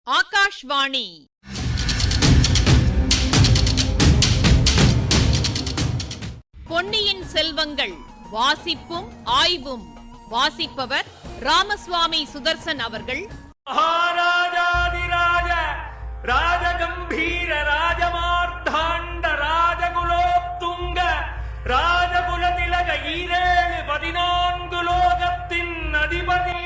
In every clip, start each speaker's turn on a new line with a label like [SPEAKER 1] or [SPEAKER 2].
[SPEAKER 1] ஆகாஷ்வாணி. பொன்னியின் செல்வங்கள் வாசிப்பும் ஆய்வும். வாசிப்பவர் ராமசுவாமி சுதர்சன் அவர்கள்.
[SPEAKER 2] மகாராஜாதிராஜ ராஜகம்பீர ராஜமார்த்தாண்ட ராஜகுலோத்துங்க ராஜகுலதிலக ஈரேழு 14 லோகத்தின் அதிபதி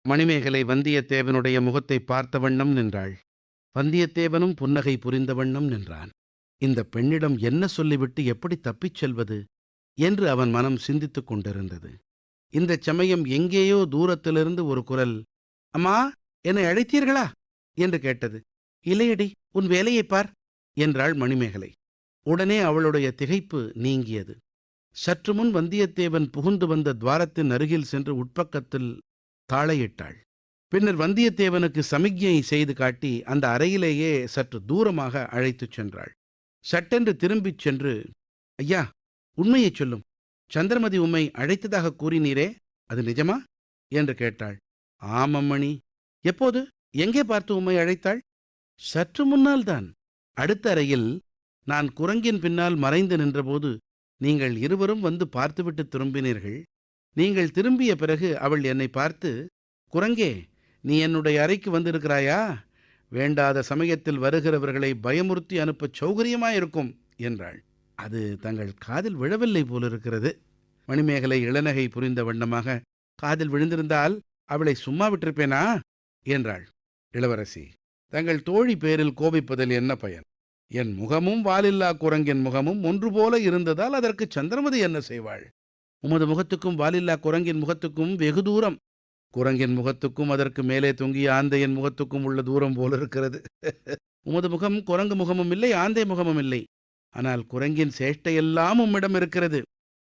[SPEAKER 3] மணிமேகலை வந்தியத்தேவனுடைய முகத்தை பார்த்த வண்ணம் நின்றாள். வந்தியத்தேவனும் புன்னகை புரிந்த வண்ணம் நின்றான். இந்த பெண்ணிடம் என்ன சொல்லிவிட்டு எப்படி தப்பிச் செல்வது என்று அவன் மனம் சிந்தித்துக் கொண்டிருந்தது. இந்தச் சமயம் எங்கேயோ தூரத்திலிருந்து ஒரு குரல், அம்மா, என்னை அழைத்தீர்களா என்று கேட்டது. இல்லையடி, உன் வேலையைப் பார் என்றாள் மணிமேகலை. உடனே அவளுடைய திகைப்பு நீங்கியது. சற்று முன் வந்தியத்தேவன் புகுந்து வந்த துவாரத்தின் அருகில் சென்று உட்பக்கத்தில் தாளையிட்டாள். பின்னர் வந்தியத்தேவனுக்கு சமிக்ஞை செய்து காட்டி அந்த அறையிலேயே சற்று தூரமாக அழைத்துச் சென்றாள். சட்டென்று திரும்பிச் சென்று, ஐயா, உண்மையைச் சொல்லும், சந்திரமதி உம்மை அழைத்ததாக கூறினீரே, அது நிஜமா என்று கேட்டாள். ஆமம்மணி. எப்போது, எங்கே பார்த்து உம்மை அழைத்தாள்? சற்று முன்னால் தான். அடுத்த அறையில் நான் குரங்கின் பின்னால் மறைந்து நின்றபோது நீங்கள் இருவரும் வந்து பார்த்துவிட்டு திரும்பினீர்கள். நீங்கள் திரும்பிய பிறகு அவள் என்னை பார்த்து, குரங்கே, நீ என்னுடைய அறைக்கு வந்திருக்கிறாயா? வேண்டாத சமயத்தில் வருகிறவர்களை பயமுறுத்தி அனுப்ப சௌகரியமாயிருக்கும் என்றாள். அது தங்கள் காதில் விழவில்லை போலிருக்கிறது. மணிமேகலை இளநகை புரிந்த வண்ணமாக, காதில் விழுந்திருந்தால் அவளை சும்மா விட்டிருப்பேனா என்றாள். இளவரசி, தங்கள் தோழி பேரில் கோபிப்பதில் என்ன பயன்? என் முகமும் வாலில்லா குரங்கின் முகமும் ஒன்று போல இருந்ததால் அதற்கு சந்திரமதி என்ன செய்வாள்? உமது முகத்துக்கும் வாலில்லா குரங்கின் முகத்துக்கும் வெகு தூரம். குரங்கின் முகத்துக்கும் அதற்கு மேலே தொங்கிய ஆந்தையின் முகத்துக்கும் உள்ள தூரம் போலிருக்கிறது. உமது முகம் குரங்கு முகமும் இல்லை, ஆந்தை முகமும் இல்லை. ஆனால் குரங்கின் சேஷ்டையெல்லாம் உம்மிடம் இருக்கிறது.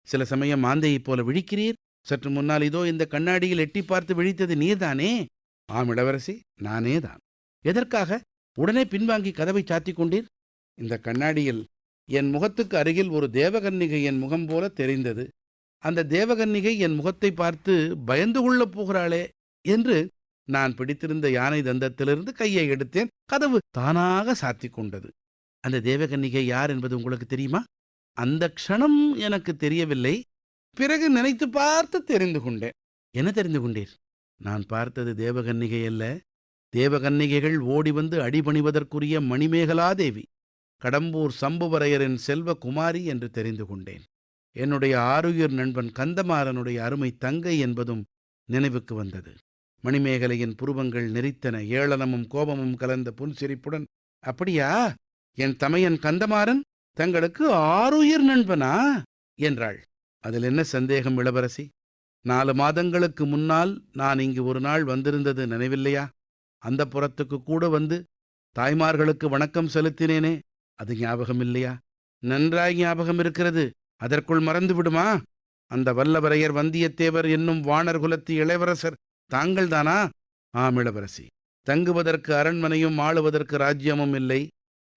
[SPEAKER 3] சில சமயம் ஆந்தையைப் போல விழிக்கிறீர். சற்று முன்னால் இதோ இந்த கண்ணாடியில் எட்டி பார்த்து விழித்தது நீர்தானே? ஆம் இளவரசி, நானேதான். எதற்காக உடனே பின்வாங்கி கதவை சாத்திக் கொண்டீர்? இந்த கண்ணாடியில் என் முகத்துக்கு அருகில் ஒரு தேவகன்னிகை என் முகம் போல தெரிந்தது. அந்த தேவகன்னிகை என் முகத்தை பார்த்து பயந்து கொள்ளப் போகிறாளே என்று நான் பிடித்திருந்த யானை தந்தத்திலிருந்து கையை எடுத்தேன். கதவு தானாக சாத்திக் கொண்டது. அந்த தேவகன்னிகை யார் என்பது உங்களுக்கு தெரியுமா? அந்த க்ஷணம் எனக்கு தெரியவில்லை. பிறகு நினைத்து பார்த்து தெரிந்து கொண்டேன். என்ன தெரிந்து கொண்டீர்? நான் பார்த்தது தேவகன்னிகை அல்ல. தேவகன்னிகைகள் ஓடி வந்து அடிபணிவதற்குரிய மணிமேகலாதேவி, கடம்பூர் சம்புவரையரின் செல்வ குமாரி என்று தெரிந்து கொண்டேன். என்னுடைய ஆருயிர் நண்பன் கந்தமாறனுடைய அருமை தங்கை என்பதும் நினைவுக்கு வந்தது. மணிமேகலையின் புருவங்கள் நெறித்தன. ஏளனமும் கோபமும் கலந்த புன்சிரிப்புடன், அப்படியா, என் தமையன் கந்தமாறன் தங்களுக்கு ஆருயிர் நண்பனா என்றாள். அதில் என்ன சந்தேகம் இளவரசி? 4 மாதங்களுக்கு முன்னால் நான் இங்கு ஒரு நாள் வந்திருந்தது நினைவில்லையா? அந்த புறத்துக்கு கூட வந்து தாய்மார்களுக்கு வணக்கம் செலுத்தினேனே, அது ஞாபகம் இல்லையா? நன்றாய் ஞாபகம் இருக்கிறது. அதற்குள் மறந்து விடுமா? அந்த வல்லவரையர் வந்தியத்தேவர் என்னும் வாணர் குலத்து இளவரசர் தாங்கள்தானா? ஆம் இளவரசி. தங்குவதற்கு அரண்மனையும் ஆளுவதற்கு ராஜ்யமும் இல்லை.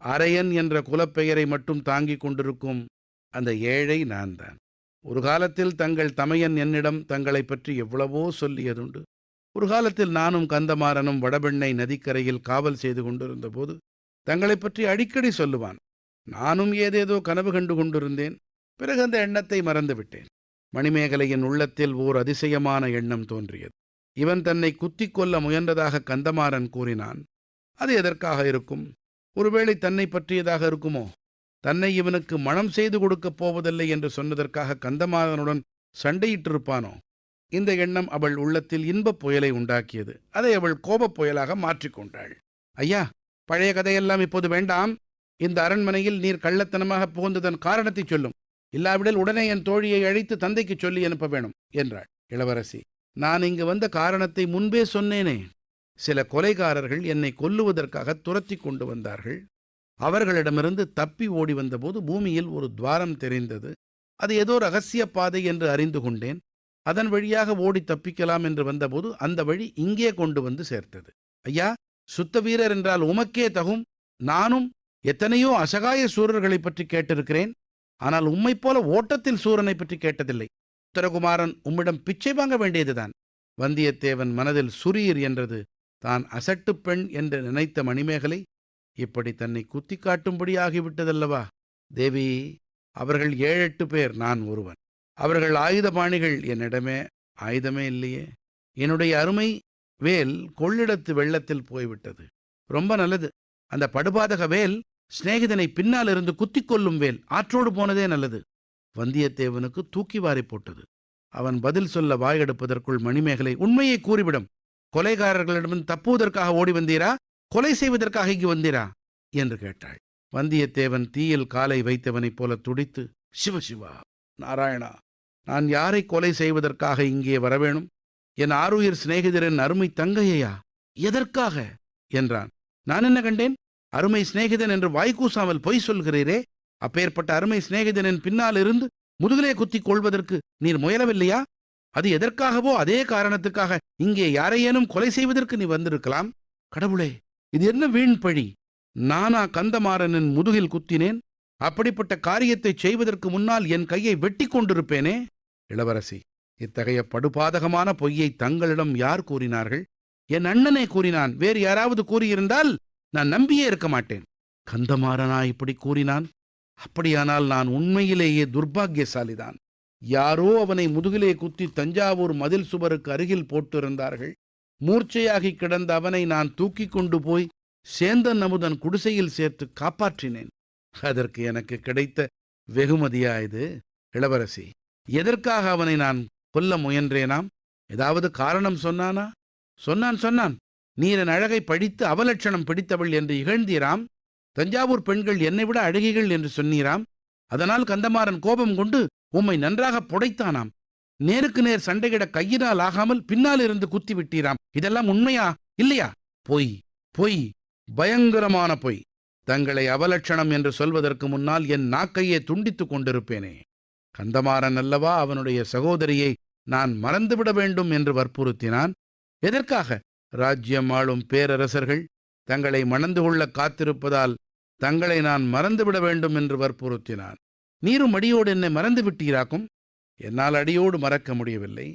[SPEAKER 3] அரையன் என்ற குலப்பெயரை மட்டும் தாங்கிக் கொண்டிருக்கும் அந்த ஏழை நான் தான். ஒரு காலத்தில் தங்கள் தமையன் என்னிடம் தங்களை பற்றி எவ்வளவோ சொல்லியதுண்டு. ஒரு காலத்தில் நானும் கந்தமாறனும் வடபெண்ணை நதிக்கரையில் காவல் செய்து கொண்டிருந்த போது தங்களை பற்றி அடிக்கடி சொல்லுவான். நானும் ஏதேதோ கனவு கண்டு கொண்டிருந்தேன். பிறகு அந்த எண்ணத்தை மறந்துவிட்டேன். மணிமேகலையின் உள்ளத்தில் ஓர் அதிசயமான எண்ணம் தோன்றியது. இவன் தன்னை குத்திக் கொள்ள முயன்றதாக கந்தமாறன் கூறினான். அது எதற்காக இருக்கும்? ஒருவேளை தன்னை பற்றியதாக இருக்குமோ? தன்னை இவனுக்கு மணம் செய்து கொடுக்கப் போவதில்லை என்று சொன்னதற்காக கந்தமாறனுடன் சண்டையிட்டிருப்பானோ? இந்த எண்ணம் அவள் உள்ளத்தில் இன்பப் புயலை உண்டாக்கியது. அதை அவள் கோபப் புயலாக மாற்றிக்கொண்டாள். ஐயா, பழைய கதையெல்லாம் இப்போது வேண்டாம். இந்த அரண்மனையில் நீர் கள்ளத்தனமாக புகுந்ததன் காரணத்தை சொல்லும். இல்லாவிடில் உடனே என் தோழியை அழைத்து தந்தைக்கு சொல்லி அனுப்ப வேணும் என்றாள். இளவரசி, நான் இங்கு வந்த காரணத்தை முன்பே சொன்னேனே. சில கொலைகாரர்கள் என்னை கொல்லுவதற்காக துரத்தி கொண்டு வந்தார்கள். அவர்களிடமிருந்து தப்பி ஓடி வந்தபோது பூமியில் ஒரு துவாரம் தெரிந்தது. அது ஏதோ ரகசிய பாதை என்று அறிந்து கொண்டேன். அதன் வழியாக ஓடி தப்பிக்கலாம் என்று வந்தபோது அந்த வழி இங்கே கொண்டு வந்து சேர்த்தது. ஐயா, சுத்த வீரர் என்றால் உமக்கே தகும். நானும் எத்தனையோ அசகாய சூரர்களை பற்றி கேட்டிருக்கிறேன். ஆனால் உம்மைப் போல ஓட்டத்தில் சூரனை பற்றி கேட்டதில்லை. உத்தரகுமாரன் உம்மிடம் பிச்சை வாங்க வேண்டியதுதான். வந்தியத்தேவன் மனதில் சுரீர் என்றது. தான் அசட்டுப் பெண் என்று நினைத்த மணிமேகலை இப்படி தன்னை குத்தி காட்டும்படியாகிவிட்டதல்லவா? தேவி, அவர்கள் 7-8 பேர், நான் ஒருவன். அவர்கள் ஆயுதபாணிகள், என்னிடமே ஆயுதமே இல்லையே. என்னுடைய அருமை வேல் கொள்ளிடத்து வெள்ளத்தில் போய்விட்டது. ரொம்ப நல்லது. அந்த படுபாதக வேல் சிநேகிதனை பின்னால் இருந்து குத்திக் கொள்ளும் வேல். ஆற்றோடு போனதே நல்லது. வந்தியத்தேவனுக்கு தூக்கி வாரி போட்டது. அவன் பதில் சொல்ல வாயெடுப்பதற்குள் மணிமேகலை, உண்மையை கூறிவிடும். கொலைகாரர்களிடம் தப்புவதற்காக ஓடி வந்தீரா, கொலை செய்வதற்காக இங்கு வந்தீரா என்று கேட்டாள். வந்தியத்தேவன் தீயில் காலை வைத்தவனைப் போல துடித்து, சிவசிவா, நாராயணா, நான் யாரை கொலை செய்வதற்காக இங்கே வரவேணும்? என் ஆருயிர் சிநேகிதரின் அருமை தங்கையா? எதற்காக என்றான். நான் என்ன கண்டேன்? அருமை சிநேகிதன் என்று வாய்க்கூசாமல் பொய் சொல்கிறீரே. அப்பேற்பட்ட அருமை சிநேகிதனின் பின்னால் இருந்து முதுகிலே குத்திக் கொள்வதற்கு நீர் முயலவில்லையா? அது எதற்காகவோ அதே காரணத்துக்காக இங்கே யாரையேனும் கொலை செய்வதற்கு நீ வந்திருக்கலாம். கடவுளே, இது என்ன வீண் பழி? நானா கந்தமாறனின் முதுகில் குத்தினேன்? அப்படிப்பட்ட காரியத்தை செய்வதற்கு முன்னால் என் கையை வெட்டி கொண்டிருப்பேனே. இளவரசி, இத்தகைய படுபாதகமான பொய்யை தங்களிடம் யார் கூறினார்கள்? என் அண்ணனே கூறினான். வேறு யாராவது கூறியிருந்தால் நான் நம்பியே இருக்க மாட்டேன். கந்தமாறனா இப்படி கூறினான்? அப்படியானால் நான் உண்மையிலேயே துர்பாக்கியசாலிதான். யாரோ அவனை முதுகிலே குத்தி தஞ்சாவூர் மதில் சுவருக்கு அருகில் போட்டிருந்தார்கள். மூர்ச்சையாகி கிடந்த அவனை நான் தூக்கி கொண்டு போய் சேந்தன் அமுதன் குடிசையில் சேர்த்து காப்பாற்றினேன். அதற்கு எனக்கு கிடைத்த வெகுமதியா இது? இளவரசி, எதற்காக அவனை நான் கொல்ல முயன்றேனாம்? ஏதாவது காரணம் சொன்னானா? சொன்னான். நீரன் அழகை பழித்து அவலட்சணம் பிடித்தவள் என்று இகழ்ந்தீராம். தஞ்சாவூர் பெண்கள் என்னை விட அழகிகள் என்று சொன்னீராம். அதனால் கந்தமாறன் கோபம் கொண்டு உம்மை நன்றாக புடைத்தானாம். நேருக்கு நேர் சண்டையிட கையினால் ஆகாமல் பின்னால் இருந்து குத்தி விட்டீராம். இதெல்லாம் உண்மையா இல்லையா? பொய், பொய், பயங்கரமான பொய். தங்களை அவலட்சணம் என்று சொல்வதற்கு முன்னால் என் நாக்கையே துண்டித்துக் கொண்டிருப்பேனே. கந்தமாறன் அல்லவா அவனுடைய சகோதரியை நான் மறந்துவிட வேண்டும் என்று வற்புறுத்தினான். எதற்காக? ராஜ்யம் ஆளும் பேரரசர்கள் தங்களை மணந்து கொள்ள காத்திருப்பதால் தங்களை நான் மறந்துவிட வேண்டும் என்று வற்புறுத்தினான். நீரும் அடியோடு என்னை மறந்து விட்டீராக்கும். என்னால் அடியோடு மறக்க முடியவில்லை.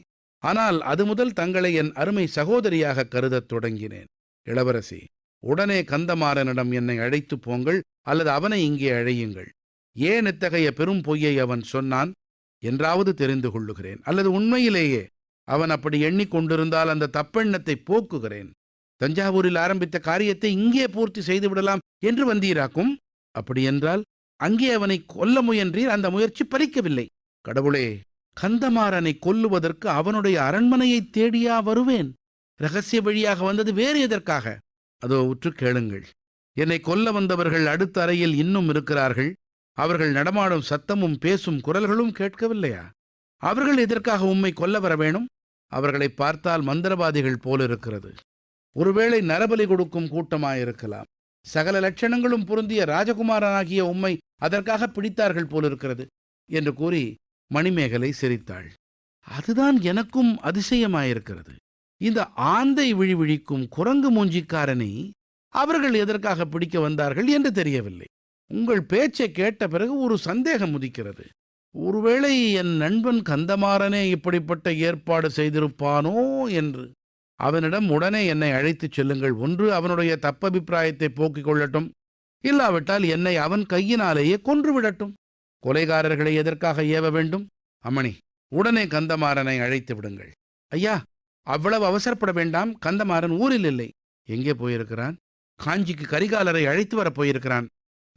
[SPEAKER 3] ஆனால் அது முதல் தங்களை என் அருமை சகோதரியாக கருதத் தொடங்கினேன். இளவரசி, உடனே கந்தமாறனிடம் என்னை அழைத்து போங்கள், அல்லது அவனை இங்கே அழையுங்கள். ஏன் இத்தகைய பெரும் பொய்யை அவன் சொன்னான் என்றாவது தெரிந்து கொள்ளுகிறேன். அல்லது உண்மையிலேயே அவன் அப்படி எண்ணிக்கொண்டிருந்தால் அந்த தப்பெண்ணத்தை போக்குகிறேன். தஞ்சாவூரில் ஆரம்பித்த காரியத்தை இங்கே பூர்த்தி செய்துவிடலாம் என்று வந்தீராக்கும். அப்படியென்றால் அங்கே அவனை கொல்ல முயன்றீர். அந்த முயற்சி பலிக்கவில்லை. கடவுளே, கந்தமாறனை கொல்லுவதற்கு அவனுடைய அரண்மனையை தேடியா வருவேன்? இரகசிய வழியாக வந்தது வேறு எதற்காக? அதோ உற்று கேளுங்கள். என்னை கொல்ல வந்தவர்கள் அடுத்த அறையில் இன்னும் இருக்கிறார்கள். அவர்கள் நடமாடும் சத்தமும் பேசும் குரல்களும் கேட்கவில்லையா? அவர்கள் எதற்காக உம்மை கொல்ல வர வேணும்? அவர்களை பார்த்தால் மந்திரவாதிகள் போலிருக்கிறது. ஒருவேளை நரபலி கொடுக்கும் கூட்டமாயிருக்கலாம். சகல லட்சணங்களும் பொருந்திய ராஜகுமாரனாகிய உம்மை அதற்காக பிடித்தார்கள் போலிருக்கிறது என்று கூறி மணிமேகலை சிரித்தாள். அதுதான் எனக்கும் அதிசயமாயிருக்கிறது. இந்த ஆந்தை விழிவிழிக்கும் குரங்கு மூஞ்சிக்காரனை அவர்கள் எதற்காக பிடிக்க வந்தார்கள் என்று தெரியவில்லை. உங்கள் பேச்சை கேட்ட பிறகு ஒரு சந்தேகம் உதிக்கிறது. ஒருவேளை என் நண்பன் கந்தமாறனே இப்படிப்பட்ட ஏற்பாடு செய்திருப்பானோ என்று. அவனிடம் உடனே என்னை அழைத்துச் செல்லுங்கள். ஒன்று அவனுடைய தப்பபிப்பிராயத்தை போக்கிக் கொள்ளட்டும், இல்லாவிட்டால் என்னை அவன் கையினாலேயே கொன்றுவிடட்டும். கொலைகாரர்களை எதற்காக ஏவ வேண்டும்? அம்மணி, உடனே கந்தமாறனை அழைத்து விடுங்கள். ஐயா, அவ்வளவு அவசரப்பட வேண்டாம். கந்தமாறன் ஊரில் இல்லை. எங்கே போயிருக்கிறான்? காஞ்சிக்கு கரிகாலரை அழைத்து வரப் போயிருக்கிறான்.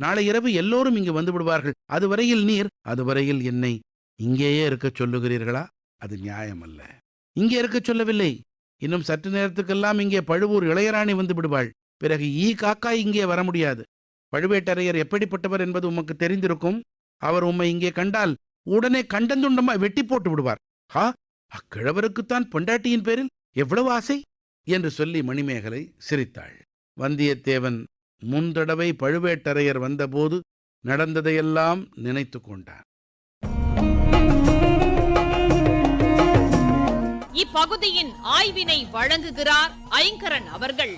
[SPEAKER 3] நாளை இரவு எல்லோரும் இங்கு வந்து விடுவார்கள். அதுவரையில் நீர், அதுவரையில் என்னை இங்கேயே இருக்கச் சொல்லுகிறீர்களா? அது நியாயமல்ல. இங்கே இருக்கச் சொல்லவில்லை. இன்னும் சற்று நேரத்துக்கெல்லாம் இங்கே பழுவூர் இளையராணி வந்து விடுவாள். பிறகு காக்கா இங்கே வர முடியாது. பழுவேட்டரையர் எப்படிப்பட்டவர் என்பது உமக்கு தெரிந்திருக்கும். அவர் உம்மை இங்கே கண்டால் உடனே கண்டந்துண்டமாய் வெட்டி போட்டு விடுவார். ஹா, அக்கிழவருக்குத்தான் பொண்டாட்டியின் பேரில் எவ்வளவு ஆசை என்று சொல்லி மணிமேகலை சிரித்தாள். வந்தியத்தேவன் முந்தடவை பழுவேட்டரையர் வந்தபோது நடந்ததையெல்லாம் நினைத்து கொண்டான்.
[SPEAKER 1] இப்பகுதியின் ஆய்வினை வழங்குகிறார் ஐங்கரன் அவர்கள்.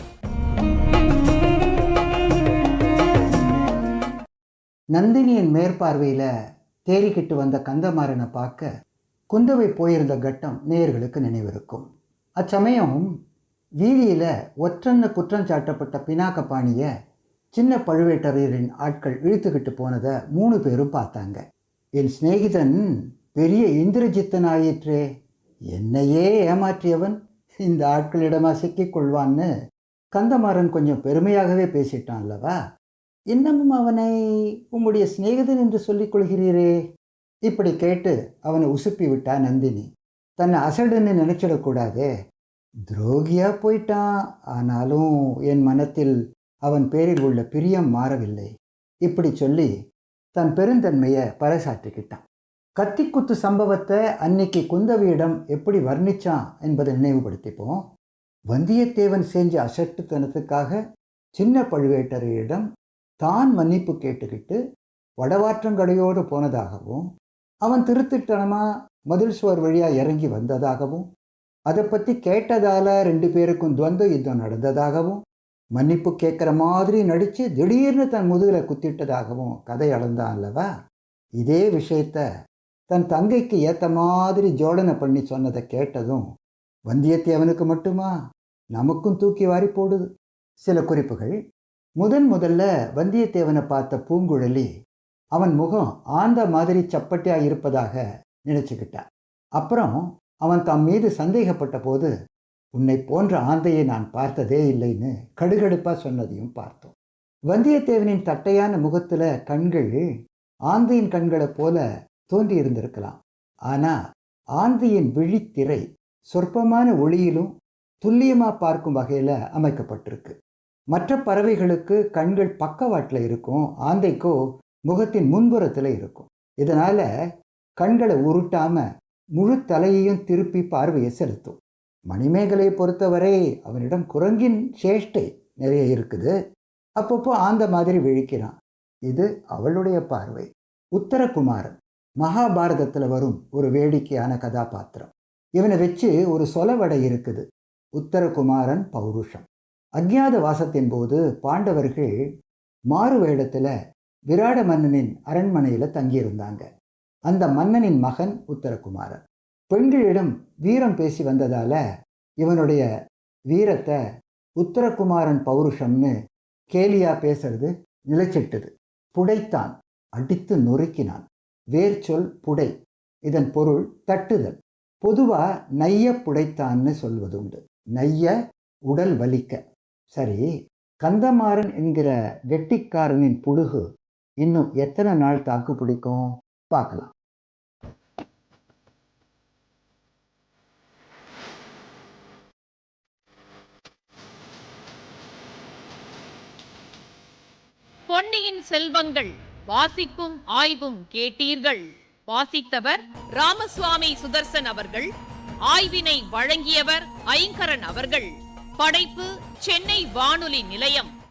[SPEAKER 4] நந்தினியின் மேற்பார்வையில் தேறிக்கிட்டு வந்த கந்தமாறனை பார்க்க குந்தவை போயிருந்த கட்டம் நேயர்களுக்கு நினைவிருக்கும். அச்சமயம் வீதியில் ஒற்றன்னு குற்றம் சாட்டப்பட்ட பினாக்கபாணியை சின்ன பழுவேட்டரையரின் ஆட்கள் இழுத்துக்கிட்டு போனதை 3 பேரும் பார்த்தாங்க. என் சிநேகிதன் பெரிய இந்திரஜித்தன் ஆயிற்றே, என்னையே ஏமாற்றியவன் இந்த ஆட்களிடமா சிக்கிக்கொள்வான்னு கந்தமாறன் கொஞ்சம் பெருமையாகவே பேசிட்டான் அல்லவா? இன்னமும் அவனை உம்முடைய சிநேகிதன் என்று சொல்லிக் கொள்கிறீரே? இப்படி கேட்டு அவனை உசுப்பி விட்டா நந்தினி. தன்னை அசடுன்னு நினைச்சிடக்கூடாதே, துரோகியா போயிட்டான், ஆனாலும் என் மனத்தில் அவன் பேரில் உள்ள பிரியம் மாறவில்லை. இப்படி சொல்லி தன் பெருந்தன்மையை பறைசாற்றிக்கிட்டான். கத்திக்குத்து சம்பவத்தை அன்னைக்கு குந்தவியிடம் எப்படி வர்ணிச்சான் என்பதை நினைவுபடுத்திப்போம். வந்தியத்தேவன் செஞ்ச அசட்டுத்தனத்துக்காக சின்ன பழுவேட்டரையரிடம் தான் மன்னிப்பு கேட்டுக்கிட்டு வடவாற்றங்கடையோடு போனதாகவும், அவன் திருத்திட்டனமாக மதில் சுவர் வழியாக இறங்கி வந்ததாகவும், அதை பற்றி கேட்டதால் 2 பேருக்கும் துவந்த யுத்தம் நடந்ததாகவும், மன்னிப்பு கேட்குற மாதிரி நடித்து திடீர்னு தன் முதுகில் குத்திட்டதாகவும் கதை அளந்தான் அல்லவா? இதே விஷயத்த தன் தங்கைக்கு ஏற்ற மாதிரி ஜோடனை பண்ணி சொன்னதை கேட்டதும் வந்தியத்தேவனுக்கு மட்டுமா, நமக்கும் தூக்கி வாரி போடுது. சில குறிப்புகள். முதல்ல வந்தியத்தேவனை பார்த்த பூங்குழலி அவன் முகம் ஆந்த மாதிரி சப்பட்டியாக இருப்பதாக நினச்சிக்கிட்டான். அப்புறம் அவன் தம் மீது சந்தேகப்பட்ட போது, உன்னை போன்ற ஆந்தையை நான் பார்த்ததே இல்லைன்னு கடுகடுப்பாக சொன்னதையும் பார்த்தோம். வந்தியத்தேவனின் தட்டையான முகத்தில் கண்கள் ஆந்தையின் கண்களைப் போல தோன்றி இருந்திருக்கலாம். ஆனால் ஆந்தையின் விழித்திரை சொற்பமான ஒளியிலும் துல்லியமாக பார்க்கும் வகையில் அமைக்கப்பட்டிருக்கு. மற்ற பறவைகளுக்கு கண்கள் பக்கவாட்டில் இருக்கும், ஆந்தைக்கோ முகத்தின் முன்புறத்தில் இருக்கும். இதனால் கண்களை உருட்டாமல் முழு தலையையும் திருப்பி பார்வையை செலுத்தும். மணிமேகலையை பொறுத்தவரை அவனிடம் குரங்கின் சேஷ்டை நிறைய இருக்குது. அப்பப்போ ஆந்த மாதிரி விழிக்கிறான். இது அவளுடைய பார்வை. உத்தரகுமாரன் மகாபாரதத்தில் வரும் ஒரு வேடிக்கையான கதாபாத்திரம். இவனை வச்சு ஒரு சொலவடை இருக்குது. உத்தரகுமாரன் பௌருஷம். அஞ்ஞாத வாசத்தின் போது பாண்டவர்கள் மாறு வேடத்தில் விராட மன்னனின் அரண்மனையில் தங்கியிருந்தாங்க. அந்த மன்னனின் மகன் உத்தரகுமாரன் பெண்களிடம் வீரம் பேசி வந்ததால் இவனுடைய வீரத்தை உத்தரகுமாரன் பௌருஷம்னு கேலியா பேசுறது நிலைச்சிட்டது. புடைத்தான், அடித்து நொறுக்கினான். வேர்ச்சொல் புடை. இதன் பொருள் தட்டுதல். பொதுவாக நைய புடைத்தான்னு சொல்வதுண்டு. நைய உடல் வலிக்க. சரி, கந்தமாறன் என்கிற கெட்டிக்காரனின் புடுகு இன்னும் எத்தனை நாள் தாக்கு பிடிக்கும் பார்க்கலாம்.
[SPEAKER 1] பொன்னியின் செல்வங்கள் வாசிப்பும் ஆய்வும் கேட்டீர்கள். வாசித்தவர் ராமசுவாமி சுதர்சன் அவர்கள். ஆய்வினை வழங்கியவர் ஐங்கரன் அவர்கள். படைப்பு சென்னை வானொலி நிலையம்.